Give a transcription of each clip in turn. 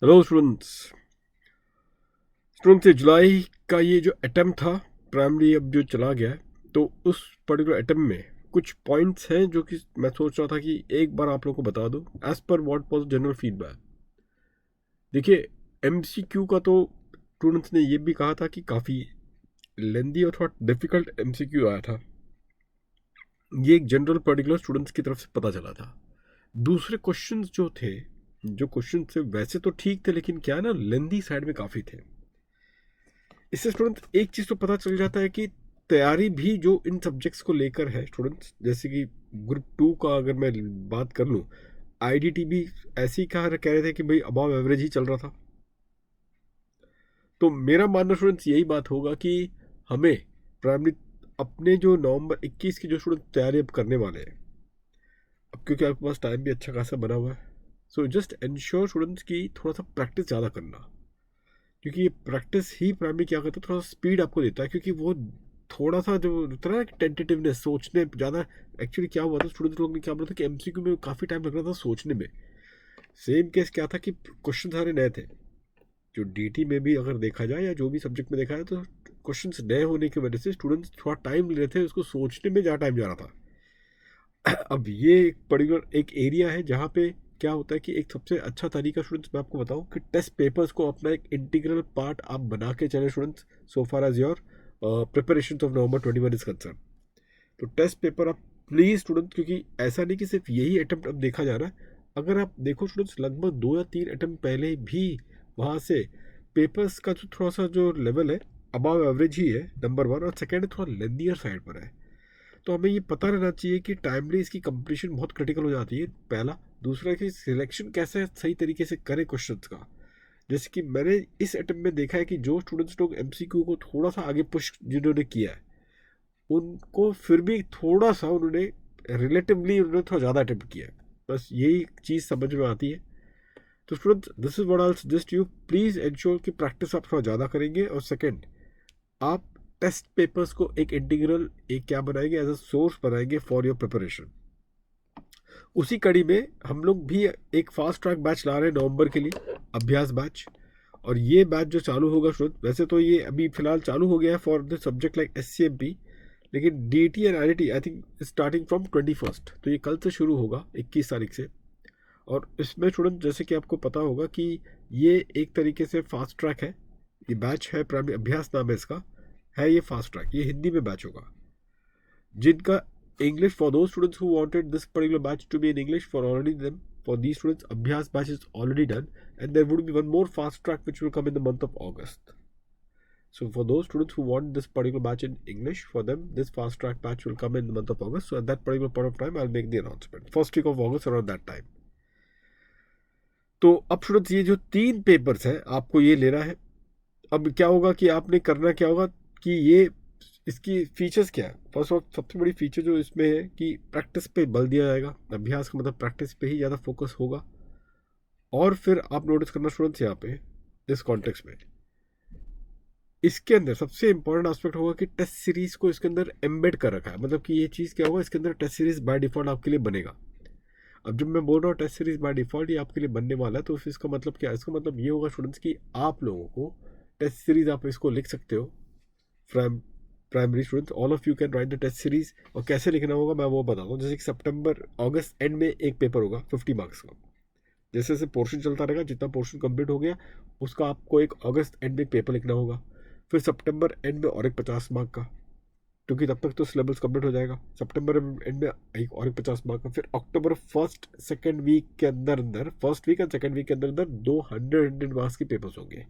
Hello students. ये जुलाई का ये जो अटेम्प्ट था प्राइमरी अब जो चला गया है, तो उस पर्टिकुलर अटेम्प्ट में कुछ पॉइंट्स हैं जो कि मैं सोच रहा था कि एक बार आप लोगों को बता दूं as per what was general feedback. देखिए, एमसीक्यू का तो स्टूडेंट्स ने ये भी कहा था कि काफ़ी लेंदी और थोड़ा डिफिकल्ट एमसीक्यू आया था। ये एक जनरल पर्टिकुलर स्टूडेंट्स की तरफ से पता चला था। दूसरे क्वेश्चंस जो थे, जो क्वेश्चन थे वैसे तो ठीक थे, लेकिन क्या है ना, लेंदी साइड में काफ़ी थे। इससे स्टूडेंट्स एक चीज़ तो पता चल जाता है कि तैयारी भी जो इन सब्जेक्ट्स को लेकर है स्टूडेंट्स, जैसे कि ग्रुप टू का अगर मैं बात कर लूँ, आईडीटी भी ऐसे ही कह रहे थे कि भाई अबव एवरेज ही चल रहा था। तो मेरा मानना स्टूडेंट्स यही बात होगा कि हमें प्राइमरी अपने जो नवंबर 21 की जो स्टूडेंट तैयारी अब करने वाले हैं, अब क्योंकि आपके पास टाइम भी अच्छा खासा बना हुआ है, सो जस्ट इंश्योर स्टूडेंट्स की थोड़ा सा प्रैक्टिस ज़्यादा करना, क्योंकि ये प्रैक्टिस ही प्राइमरी क्या करता है, थोड़ा सा स्पीड आपको देता है। क्योंकि वो थोड़ा सा जो होता है ना टेंटेटिवनेस, सोचने ज़्यादा। एक्चुअली क्या हुआ था, स्टूडेंट लोग ने क्या बोला था कि एमसीक्यू में काफ़ी टाइम लग रहा था सोचने में। सेम केस क्या था कि क्वेश्चन सारे नए थे। जो डीटी में भी अगर देखा जाए या जो भी सब्जेक्ट में देखा जाए, तो क्वेश्चन नए होने की वजह से स्टूडेंट्स थोड़ा टाइम ले रहे थे, उसको सोचने में ज़्यादा टाइम जा रहा था। अब ये एक पर्टिकुलर एक एरिया है जहाँ पे क्या होता है कि एक सबसे अच्छा तरीका स्टूडेंट्स मैं आपको बताऊं कि टेस्ट पेपर्स को अपना एक इंटीग्रल पार्ट आप बना के चले students, so far as your preparation of November 21 is concern. तो टेस्ट पेपर आप प्लीज स्टूडेंट्स, क्योंकि ऐसा नहीं कि सिर्फ यही अटेम्प्ट अब देखा जा रहा है। अगर आप देखो स्टूडेंट्स, लगभग 2 या 3 अटेम्प्ट पहले भी वहाँ से पेपर्स का जो थोड़ा सा जो लेवल है अबव एवरेज ही है, नंबर वन। और सेकेंड थोड़ा लेंदियर साइड पर है। तो हमें ये पता रहना चाहिए कि टाइमली इसकी कंप्लीशन बहुत क्रिटिकल हो जाती है, पहला। दूसरा कि सिलेक्शन कैसे सही तरीके से करें क्वेश्चंस का। जैसे कि मैंने इस अटेम्प्ट में देखा है कि जो स्टूडेंट्स लोग एमसीक्यू को थोड़ा सा आगे पुश जिन्होंने किया है, उनको फिर भी थोड़ा सा उन्होंने रिलेटिवली उन्होंने थोड़ा ज़्यादा अटेम्प्ट किया है। बस यही चीज़ समझ में आती है। तो students, this is what I suggest you, please ensure कि प्रैक्टिस आप थोड़ा ज़्यादा करेंगे। और सेकेंड, आप टेस्ट पेपर्स को एक इंटीग्रल एक क्या बनाएंगे, एज अ सोर्स बनाएंगे फॉर योर प्रिपरेशन। उसी कड़ी में हम लोग भी एक फास्ट ट्रैक बैच ला रहे हैं नवंबर के लिए, अभ्यास बैच। और ये बैच जो चालू होगा स्टूडेंट, वैसे तो ये अभी फिलहाल चालू हो गया है for the subject like SCMP, लेकिन DT and IIT I think starting from 21st, तो ये कल से शुरू होगा 21 तारीख से। और इसमें स्टूडेंट जैसे कि आपको पता होगा कि ये एक तरीके से फास्ट ट्रैक है। ये बैच है, प्राइमरी अभ्यास नाम है इसका, है ये फास्ट ट्रैक, ये हिंदी में बैच होगा। जिनका English, for those students who wanted this particular batch to be in English, for already them, for these students Abhyas batch is already done, and there would be one more fast track which will come in the month of August. So for those students who want this particular batch in English, for them this fast track batch will come in the month of August. So at that particular point of time I'll make the announcement, first week of August, around that time. तो अब students, ये जो 3 papers हैं आपको ये लेना है। अब क्या होगा कि आपने करना क्या होगा कि ये इसकी फीचर्स क्या है। फर्स्ट ऑफ सबसे बड़ी फीचर जो इसमें है कि प्रैक्टिस पे बल दिया जाएगा। अभ्यास का मतलब प्रैक्टिस पे ही ज़्यादा फोकस होगा। और फिर आप नोटिस करना स्टूडेंट्स यहाँ पे इस कॉन्टेक्स्ट में, इसके अंदर सबसे इंपॉर्टेंट एस्पेक्ट होगा कि टेस्ट सीरीज को इसके अंदर एम्बेड कर रखा है। मतलब कि ये चीज़ क्या होगा, इसके अंदर टेस्ट सीरीज बाय डिफॉल्ट आपके लिए बनेगा। अब जब मैं बोल रहा हूँ टेस्ट सीरीज बाय डिफॉल्ट ये आपके लिए बनने वाला है, तो फिर इसका मतलब क्या है, इसका मतलब ये होगा स्टूडेंट्स कि आप लोगों को टेस्ट सीरीज आप इसको लिख सकते हो from primary students, all of you can write the test series. और कैसे लिखना होगा मैं वो बताता हूँ। जैसे कि सितंबर अगस्त एंड में एक पेपर होगा 50 मार्क्स का। जैसे जैसे पोर्शन चलता रहेगा, जितना पोर्शन कंप्लीट हो गया उसका आपको एक अगस्त एंड में एक पेपर लिखना होगा। फिर सितंबर एंड में और एक 50 मार्क का, क्योंकि तब तक तो सिलेबस कंप्लीट हो जाएगा। सितंबर एंड में एक और एक 50 मार्क का। फिर अक्टूबर फर्स्ट सेकेंड वीक के अंदर अंदर, first week and second week के अंदर अंदर 200 मार्क्स के पेपर्स होंगे।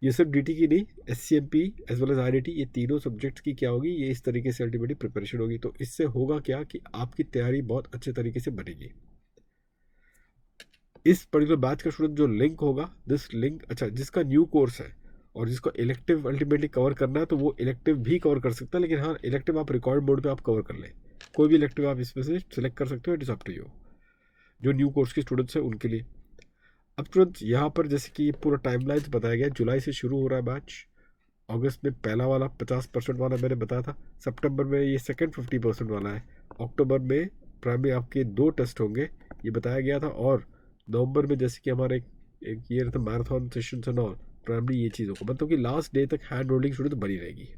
ये सब डीटी की नहीं, एससीएमपी एज वेल एज आईआईटी, ये तीनों सब्जेक्ट्स की क्या होगी, ये इस तरीके से अल्टीमेटली प्रिपरेशन होगी। तो इससे होगा क्या कि आपकी तैयारी बहुत अच्छे तरीके से बनेगी। इस पर्टिकुलर बैच का स्टूडेंट जो लिंक होगा, दिस लिंक, अच्छा जिसका न्यू कोर्स है और जिसको इलेक्टिव अल्टीमेटली कवर करना है, तो वो इलेक्टिव भी कवर कर सकता है। लेकिन हाँ, इलेक्टिव आप रिकॉर्ड मोड पे आप कवर कर लें, कोई भी इलेक्टिव आप इसमें से सिलेक्ट कर सकते हो, it is up to you. जो न्यू कोर्स के स्टूडेंट्स हैं उनके लिए। अब तुरंत यहाँ पर जैसे कि पूरा टाइमलाइन बताया गया, जुलाई से शुरू हो रहा है बैच। अगस्त में पहला वाला 50% वाला मैंने बताया था। सितंबर में ये सेकंड 50% वाला है। अक्टूबर में प्राइमरी आपके 2 टेस्ट होंगे, ये बताया गया था। और नवंबर में जैसे कि हमारे एक ये रहता marathon session and all, primary ये चीज़ होगा, मतलब कि लास्ट डे तक हैंड होल्डिंग स्टूडेंट बनी रहेगी।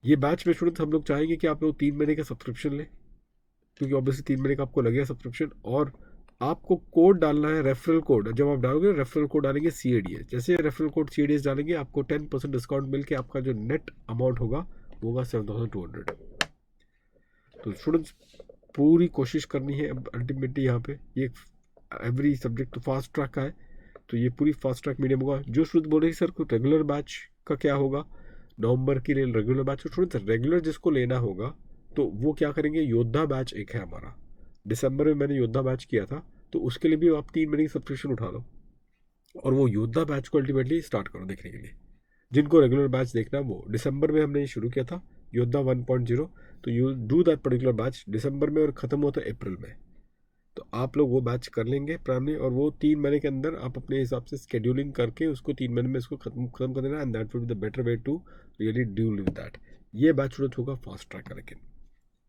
ये बैच में स्टूडेंट हम लोग चाहेंगे कि आप लोग 3 महीने का सब्सक्रिप्शन लें, क्योंकि ऑब्वियसली 3 महीने का आपको लगेगा सब्सक्रिप्शन, और आपको कोड डालना है, रेफरल कोड। जब आप डालोगे रेफरल कोड डालेंगे CADS, जैसे रेफरल कोड CADS डालेंगे आपको 10% डिस्काउंट मिल के आपका जो नेट अमाउंट होगा वो होगा 7200। तो स्टूडेंट्स पूरी कोशिश करनी है अल्टीमेटली यहाँ पे। ये एवरी सब्जेक्ट तो फास्ट ट्रैक का है, तो ये पूरी फास्ट ट्रैक मीडियम होगा। जो स्टूडेंट बोल रहे सर को रेगुलर बैच का क्या होगा, नवंबर के लिए रेगुलर बैच, स्टूडेंट्स रेगुलर जिसको लेना होगा तो वो क्या करेंगे, योद्धा बैच एक है हमारा, दिसंबर में मैंने योद्धा बैच किया था, तो उसके लिए भी आप 3 महीने की सब्सक्रिप्शन उठा लो और वो योद्धा बैच को अल्टीमेटली स्टार्ट करो देखने के लिए। जिनको रेगुलर बैच देखना, वो दिसंबर में हमने शुरू किया था योद्धा 1.0, तो you do that particular batch दिसंबर में और ख़त्म होता है अप्रैल में। तो आप लोग वो बैच कर लेंगे प्राइमरी, और वो 3 महीने के अंदर आप अपने हिसाब से स्केड्यूलिंग करके उसको 3 महीने में इसको खत्म कर देना, and that will be the better way to really deal with that. ये बैच स्टूडेंट होगा फास्ट ट्रैक का। लेकिन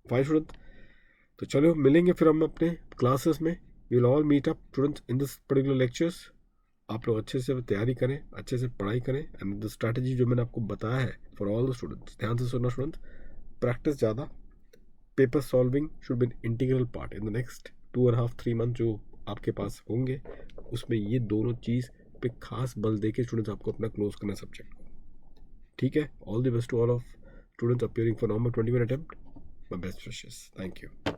फाइन स्टूडेंट, तो चलो मिलेंगे फिर हम अपने क्लासेस में। We will all meet up students in this particular lectures. आप लोग अच्छे से तैयारी करें, अच्छे से पढ़ाई करें, एंड द स्ट्रैटेजी जो मैंने आपको बताया है फॉर ऑल द स्टूडेंट्स, ध्यान से सुनना स्टूडेंट्स। प्रैक्टिस ज़्यादा, paper solving should be an integral part in the next 2.5-3 month जो आपके पास होंगे, उसमें ये दोनों चीज़ पे खास बल दे के स्टूडेंट्स आपको अपना क्लोज करना सब्जेक्ट को। ठीक है, all the best to all of students appearing for November 21 attempt. My best wishes, thank you.